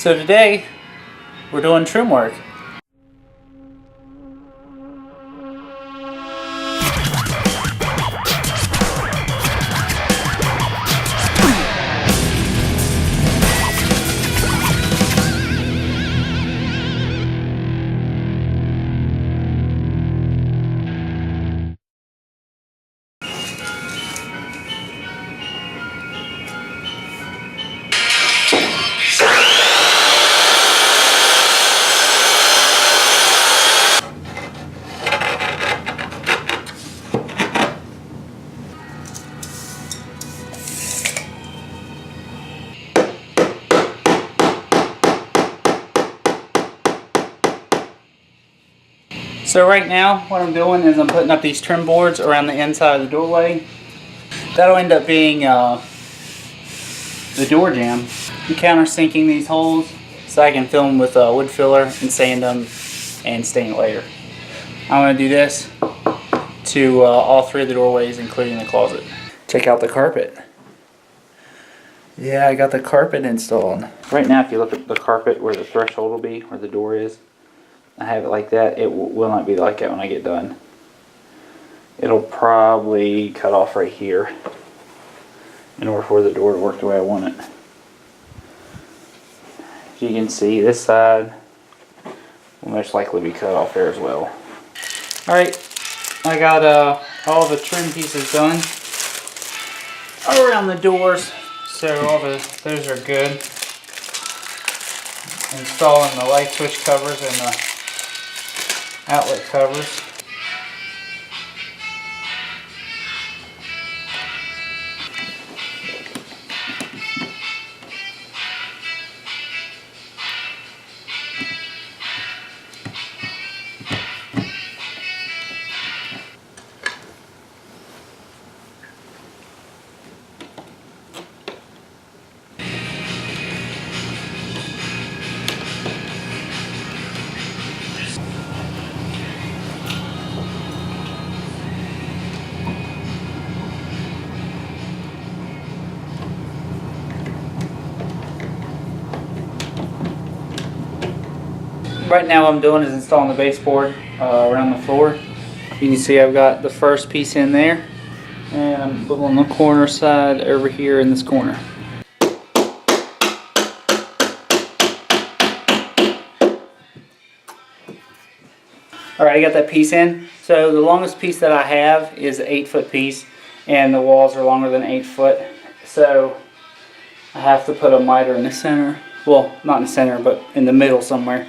So today, we're doing trim work. So right now, what I'm doing is I'm putting up these trim boards around the inside of the doorway. That'll end up being the door jamb. I'm countersinking these holes so I can fill them with wood filler and sand them and stain it later. I'm going to do this to all three of the doorways, including the closet. Check out the carpet. Yeah, I got the carpet installed. Right now, if you look at the carpet where the threshold will be, where the door is, I have it like that. It will not be like that when I get done. It'll probably cut off right here in order for the door to work the way I want it. As you can see, this side will most likely be cut off there as well. Alright, I got all the trim pieces done around the doors, so those are good. Installing the light switch covers and the outlet covers. Right now what I'm doing is installing the baseboard around the floor. You can see I've got the first piece in there, and I'm putting on the corner side over here in this corner. Alright, I got that piece in. So the longest piece that I have is an 8-foot piece, and the walls are longer than 8 foot. So I have to put a miter in the center. Well, not in the center, but in the middle somewhere.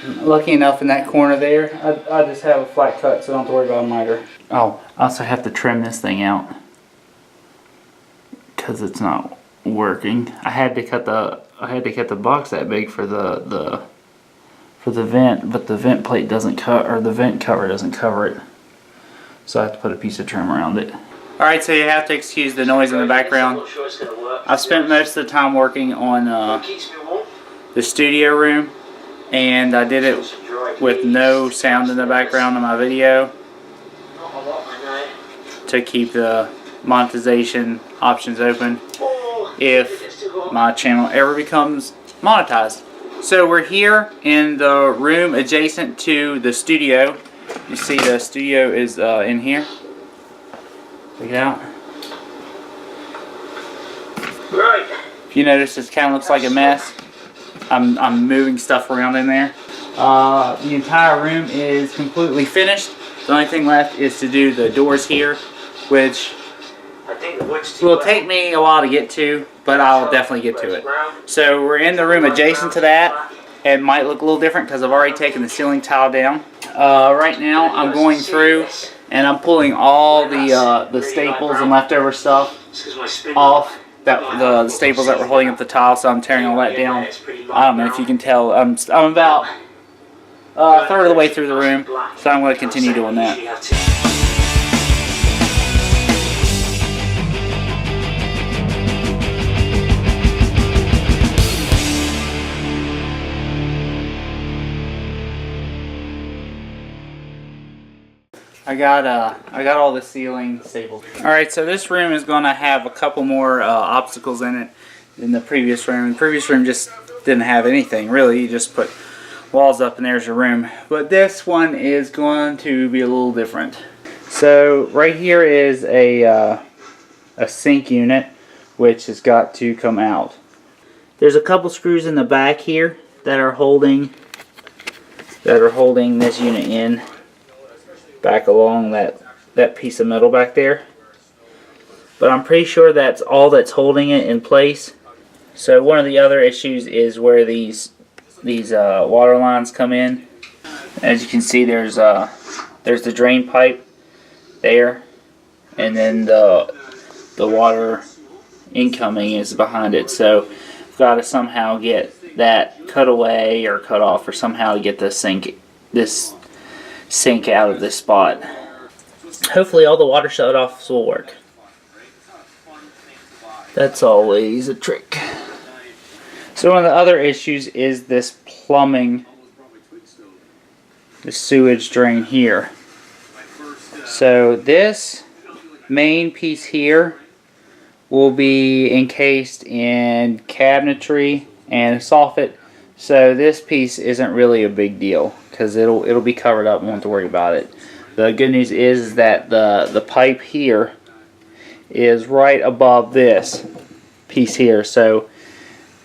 Lucky enough in that corner there, I just have a flat cut, so I don't have to worry about a miter. Oh, I also have to trim this thing out because it's not working. I had to cut the box that big for the vent, but the vent plate doesn't cut, or the vent cover doesn't cover it. So I have to put a piece of trim around it. Alright, so you have to excuse the noise in the background. I've spent most of the time working on the studio room, and I did it with no sound in the background of my video to keep the monetization options open if my channel ever becomes monetized. So we're here in the room adjacent to the studio. You see the studio is in here. Check it out. If you notice, it kind of looks like a mess. I'm moving stuff around in there. The entire room is completely finished. The only thing left is to do the doors here, which will take me a while to get to, but I'll definitely get to it. So we're in the room adjacent to that. It might look a little different because I've already taken the ceiling tile down. Right now I'm going through and I'm pulling all the staples and leftover stuff off. The staples that were holding up the tile, so I'm tearing all that down. I don't know if you can tell. I'm about a third of the way through the room, so I'm going to continue doing that. I got all the ceiling stapled. Alright, so this room is going to have a couple more obstacles in it than the previous room. The previous room just didn't have anything really. You just put walls up and there's your room. But this one is going to be a little different. So right here is a sink unit, which has got to come out. There's a couple screws in the back here that are holding this unit in back along that piece of metal back there. But I'm pretty sure that's all that's holding it in place. So one of the other issues is where these water lines come in. As you can see, there's the drain pipe there, and then the water incoming is behind it. So I've got to somehow get that cut away or cut off, or somehow get this sink out of this spot. Hopefully all the water shut-offs will work. That's always a trick. So one of the other issues is this plumbing, the sewage drain here. So this main piece here will be encased in cabinetry and soffit. So this piece isn't really a big deal because it'll be covered up and won't have to worry about it. The good news is that the pipe here is right above this piece here, so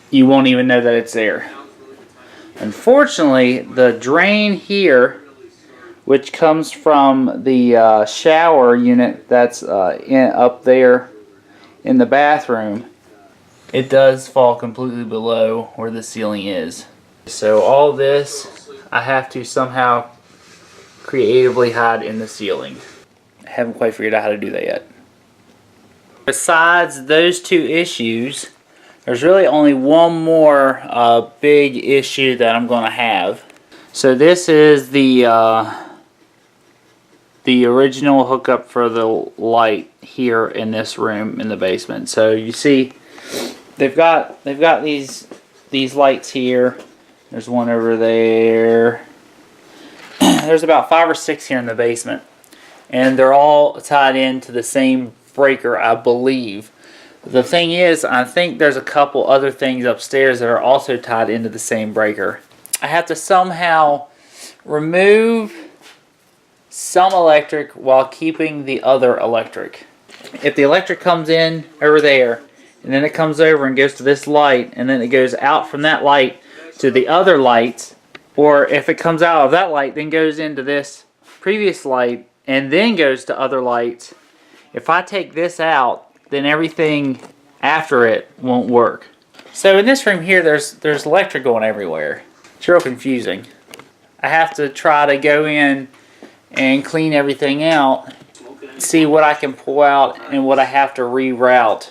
you won't even know that it's there. Unfortunately, the drain here, which comes from the shower unit that's up there in the bathroom, it does fall completely below where the ceiling is. So all this I have to somehow creatively hide in the ceiling. I haven't quite figured out how to do that yet. Besides those two issues, there's really only one more big issue that I'm going to have. So this is the original hookup for the light here in this room in the basement. So you see, they've got these lights here. There's one over there. There's about 5 or 6 here in the basement, and they're all tied into the same breaker, I believe. The thing is, I think there's a couple other things upstairs that are also tied into the same breaker. I have to somehow remove some electric while keeping the other electric. If the electric comes in over there, and then it comes over and goes to this light, and then it goes out from that light to the other lights, or if it comes out of that light, then goes into this previous light, and then goes to other lights, if I take this out, then everything after it won't work. So in this room here, there's electric going everywhere. It's real confusing. I have to try to go in and clean everything out, see what I can pull out and what I have to reroute.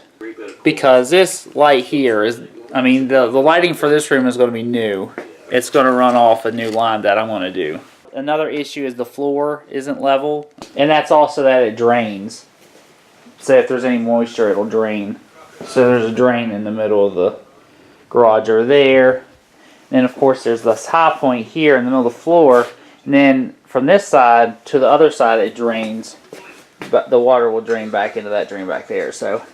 Because this light here is, I mean, the lighting for this room is going to be new. It's going to run off a new line that I'm going to do. Another issue is the floor isn't level, and that's also that it drains. So if there's any moisture, it'll drain. So there's a drain in the middle of the garage over there. And then of course there's this high point here in the middle of the floor. And then from this side to the other side it drains. But the water will drain back into that drain back there. So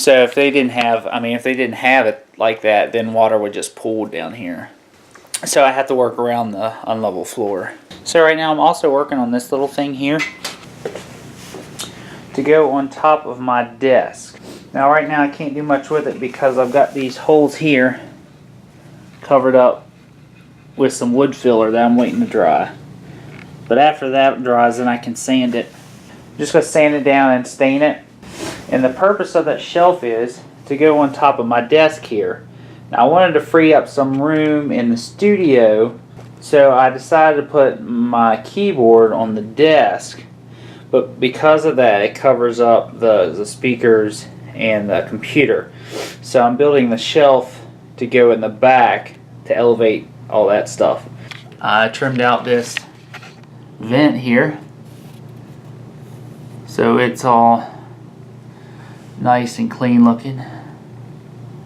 if they didn't have, if they didn't have it like that, then water would just pool down here. So I have to work around the unlevel floor. So right now I'm also working on this little thing here to go on top of my desk. Now right now I can't do much with it because I've got these holes here covered up with some wood filler that I'm waiting to dry. But after that dries, then I can sand it. I'm just going to sand it down and stain it. And the purpose of that shelf is to go on top of my desk here. Now I wanted to free up some room in the studio, so I decided to put my keyboard on the desk. But because of that, it covers up the speakers and the computer. So I'm building the shelf to go in the back to elevate all that stuff. I trimmed out this vent here, so it's all nice and clean looking.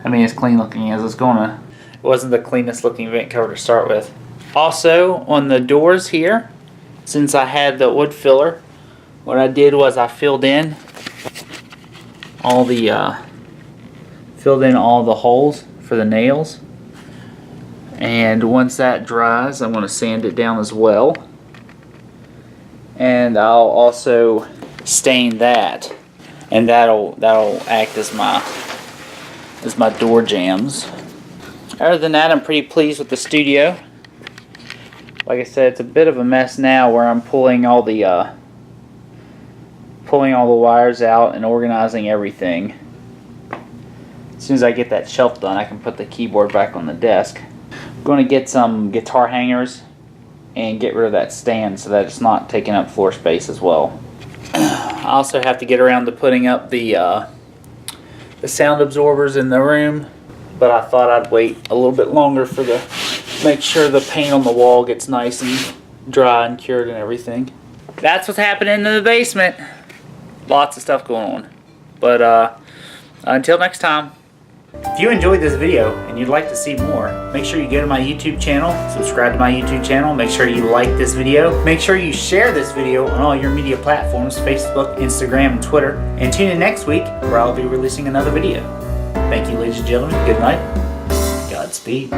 I mean, as clean looking as it's gonna. It wasn't the cleanest looking vent cover to start with. Also, on the doors here, since I had the wood filler, what I did was I filled in all the holes for the nails. And once that dries, I'm going to sand it down as well. And I'll also stain that, and that'll act as my door jambs. Other than that, I'm pretty pleased with the studio. Like I said, it's a bit of a mess now where I'm pulling all the wires out and organizing everything. As soon as I get that shelf done, I can put the keyboard back on the desk. I'm going to get some guitar hangers and get rid of that stand so that it's not taking up floor space as well. I also have to get around to putting up the sound absorbers in the room, but I thought I'd wait a little bit longer for make sure the paint on the wall gets nice and dry and cured and everything. That's what's happening in the basement. Lots of stuff going on. But until next time. If you enjoyed this video and you'd like to see more, make sure you go to my YouTube channel, subscribe to my YouTube channel, make sure you like this video, make sure you share this video on all your media platforms, Facebook, Instagram, and Twitter, and tune in next week where I'll be releasing another video. Thank you, ladies and gentlemen. Good night. Godspeed.